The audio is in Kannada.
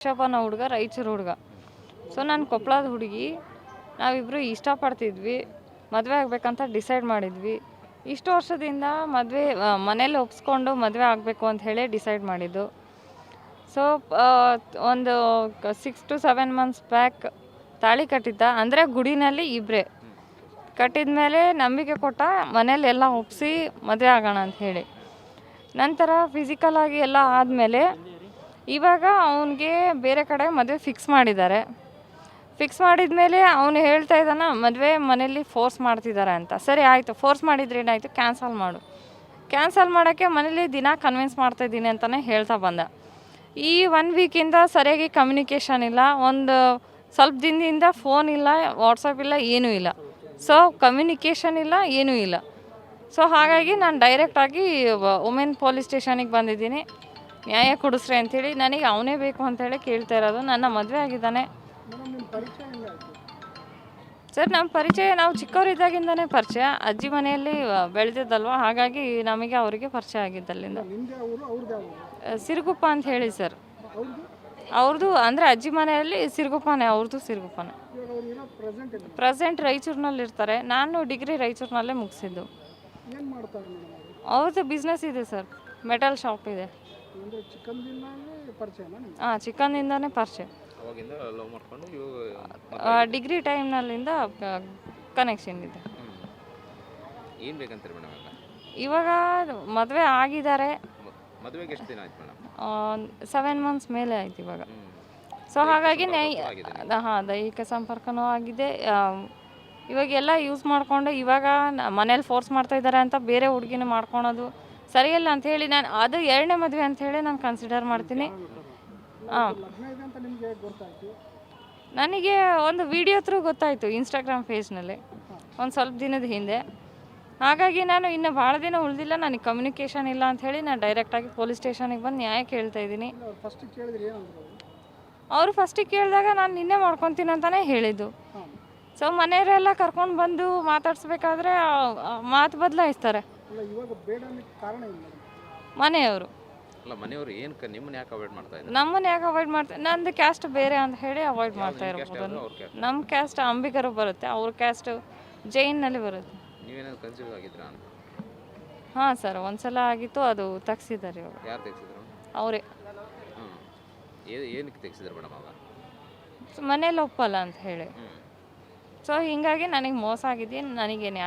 ರಿಷಭನ ಹುಡುಗ ರಾಯಚೂರು ಹುಡುಗ. ಸೊ ನಾನು ಕೊಪ್ಪಳದ ಹುಡುಗಿ. ನಾವಿಬ್ಬರು ಇಷ್ಟಪಡ್ತಿದ್ವಿ, ಮದುವೆ ಆಗಬೇಕಂತ ಡಿಸೈಡ್ ಮಾಡಿದ್ವಿ. ಇಷ್ಟು ವರ್ಷದಿಂದ ಮದುವೆ ಮನೇಲಿ ಒಪ್ಸ್ಕೊಂಡು ಮದುವೆ ಆಗಬೇಕು ಅಂತ ಹೇಳಿ ಡಿಸೈಡ್ ಮಾಡಿದ್ದು. ಸೊ ಒಂದು 6 to 7 months ಬ್ಯಾಕ್ ತಾಳಿ ಕಟ್ಟಿದ್ದ. ಅಂದರೆ ಗುಡಿನಲ್ಲಿ ಇಬ್ಬರೇ ಕಟ್ಟಿದ ಮೇಲೆ ನಂಬಿಕೆ ಕೊಟ್ಟ, ಮನೇಲಿ ಎಲ್ಲ ಒಪ್ಪಿಸಿ ಮದುವೆ ಆಗೋಣ ಅಂತ ಹೇಳಿ. ನಂತರ ಫಿಸಿಕಲಾಗಿ ಎಲ್ಲ ಆದಮೇಲೆ ಇವಾಗ ಅವನಿಗೆ ಬೇರೆ ಕಡೆ ಮದುವೆ ಫಿಕ್ಸ್ ಮಾಡಿದ್ದಾರೆ. ಫಿಕ್ಸ್ ಮಾಡಿದ ಮೇಲೆ ಅವನು ಹೇಳ್ತಾ ಇದ್ದಾನೆ ಮದುವೆ ಮನೇಲಿ ಫೋರ್ಸ್ ಮಾಡ್ತಿದ್ದಾರೆ ಅಂತ. ಸರಿ ಆಯಿತು, ಫೋರ್ಸ್ ಮಾಡಿದ್ರೆ ಏನಾಯಿತು, ಕ್ಯಾನ್ಸಲ್ ಮಾಡು. ಕ್ಯಾನ್ಸಲ್ ಮಾಡೋಕ್ಕೆ ಮನೇಲಿ ದಿನ ಕನ್ವಿನ್ಸ್ ಮಾಡ್ತಾಯಿದ್ದೀನಿ ಅಂತಲೇ ಹೇಳ್ತಾ ಬಂದ. ಈ 1 ವೀಕಿಂದ ಸರಿಯಾಗಿ ಕಮ್ಯುನಿಕೇಷನ್ ಇಲ್ಲ. ಒಂದು ಸ್ವಲ್ಪ ದಿನದಿಂದ ಫೋನ್ ಇಲ್ಲ, ವಾಟ್ಸಪ್ ಇಲ್ಲ, ಏನೂ ಇಲ್ಲ. ಸೊ ಕಮ್ಯುನಿಕೇಷನ್ ಇಲ್ಲ, ಏನೂ ಇಲ್ಲ. ಸೊ ಹಾಗಾಗಿ ನಾನು ಡೈರೆಕ್ಟಾಗಿ ವುಮೆನ್ ಪೊಲೀಸ್ ಸ್ಟೇಷನಿಗೆ ಬಂದಿದ್ದೀನಿ. ನ್ಯಾಯ ಕೊಡಿಸ್ರಿ ಅಂಥೇಳಿ. ನನಗೆ ಅವನೇ ಬೇಕು ಅಂಥೇಳಿ ಕೇಳ್ತಾ ಇರೋದು. ನನ್ನ ಮದುವೆ ಆಗಿದ್ದಾನೆ ಸರ್. ನಮ್ಮ ಪರಿಚಯ ನಾವು ಚಿಕ್ಕವರಿದ್ದಾಗಿಂದನೇ ಪರಿಚಯ. ಅಜ್ಜಿ ಮನೆಯಲ್ಲಿ ಬೆಳೆದಿದ್ದಲ್ವ, ಹಾಗಾಗಿ ನಮಗೆ ಅವರಿಗೆ ಪರಿಚಯ ಆಗಿದ್ದಲ್ಲಿಂದ. ಸಿರುಗುಪ್ಪ ಅಂತ ಹೇಳಿ ಸರ್. ಅವ್ರದ್ದು ಅಂದರೆ ಅಜ್ಜಿ ಮನೆಯಲ್ಲಿ ಸಿರುಗುಪ್ಪನೇ, ಅವ್ರದ್ದು ಸಿರುಗುಪ್ಪನೇ. ಪ್ರೆಸೆಂಟ್ ರಾಯಚೂರಿನಲ್ಲಿ ಇರ್ತಾರೆ. ನಾನು ಡಿಗ್ರಿ ರಾಯಚೂರಿನಲ್ಲೇ ಮುಗಿಸಿದ್ದು. ಅವ್ರದ್ದು ಬಿಸ್ನೆಸ್ ಇದೆ ಸರ್, ಮೆಟಲ್ ಶಾಪ್ ಇದೆ. ಹಾಂ, ಚಿಕ್ಕಂದಿಂದನೇ ಪರಿಚಯ. ಡಿಗ್ರಿ ಟೈಮ್ನಲ್ಲಿಂದ ಕನೆಕ್ಷನ್ ಇದೆ. ಇವಾಗ ಮದುವೆ ಆಗಿದ್ದಾರೆ. 7 months ಮೇಲೆ ಆಯ್ತು ಇವಾಗ. ಸೊ ಹಾಗಾಗಿ ದೈಹಿಕ ಸಂಪರ್ಕನೂ ಆಗಿದೆ. ಇವಾಗೆಲ್ಲ ಯೂಸ್ ಮಾಡಿಕೊಂಡು ಇವಾಗ ಮನೇಲಿ ಫೋರ್ಸ್ ಮಾಡ್ತಾ ಇದ್ದಾರೆ ಅಂತ ಬೇರೆ ಹುಡುಗಿನ ಮಾಡ್ಕೊಳೋದು ಸರಿಯಲ್ಲ ಅಂಥೇಳಿ ನಾನು ಅದು 2ನೇ ಮದುವೆ ಅಂಥೇಳಿ ನಾನು ಕನ್ಸಿಡರ್ ಮಾಡ್ತೀನಿ. ಹಾಂ, ನನಗೆ ಒಂದು ವಿಡಿಯೋ ಥ್ರೂ ಗೊತ್ತಾಯಿತು ಇನ್ಸ್ಟಾಗ್ರಾಮ್ ಪೇಜ್ನಲ್ಲಿ ಒಂದು ಸ್ವಲ್ಪ ದಿನದ ಹಿಂದೆ. ಹಾಗಾಗಿ ನಾನು ಇನ್ನು ಭಾಳ ದಿನ ಉಳಿದಿಲ್ಲ, ನನಗೆ ಕಮ್ಯುನಿಕೇಷನ್ ಇಲ್ಲ ಅಂಥೇಳಿ ನಾನು ಡೈರೆಕ್ಟಾಗಿ ಪೊಲೀಸ್ ಸ್ಟೇಷನಿಗೆ ಬಂದು ನ್ಯಾಯ ಕೇಳ್ತಾ ಇದ್ದೀನಿ. ಅವರು ಫಸ್ಟಿಗೆ ಕೇಳಿದಾಗ ನಾನು ನಿನ್ನೆ ಮಾಡ್ಕೊತೀನಿ ಅಂತಲೇ ಹೇಳಿದ್ದು. ಸೊ ಮನೆಯವರೆಲ್ಲ ಕರ್ಕೊಂಡು ಬಂದು ಮಾತಾಡಿಸ್ಬೇಕಾದ್ರೆ ಮಾತು ಬದಲಾಯಿಸ್ತಾರೆ ಮನೆಯವರು. ನಮ್ಮನ್ನು ಯಾಕೆ ಅವಾಯ್ಡ್ ಮಾಡ್ತಾರೆ? ನಂದು ಕ್ಯಾಸ್ಟ್ ಬೇರೆ ಅಂತ ಹೇಳಿ ಅವಾಯ್ಡ್ ಮಾಡ್ತಾ ಇರ್ಬೋದು. ನಮ್ಮ ಕ್ಯಾಸ್ಟ್ ಅಂಬಿಗರು ಬರುತ್ತೆ, ಅವ್ರ ಕ್ಯಾಸ್ಟ್ ಜೈನ್ನಲ್ಲಿ ಬರುತ್ತೆ. ಹಾಂ ಸರ್, ಒಂದ್ಸಲ ಆಗಿತ್ತು, ಅದು ತೆಗ್ಸಿದ್ದಾರೆ ಇವಾಗ. ಅವರೇ ಮನೇಲಿ ಒಪ್ಪಲ್ಲ ಅಂತ ಹೇಳಿ. ಸೊ ಹೀಗಾಗಿ ನನಗೆ ಮೋಸ ಆಗಿದ್ದೀನಿ. ನನಗೆ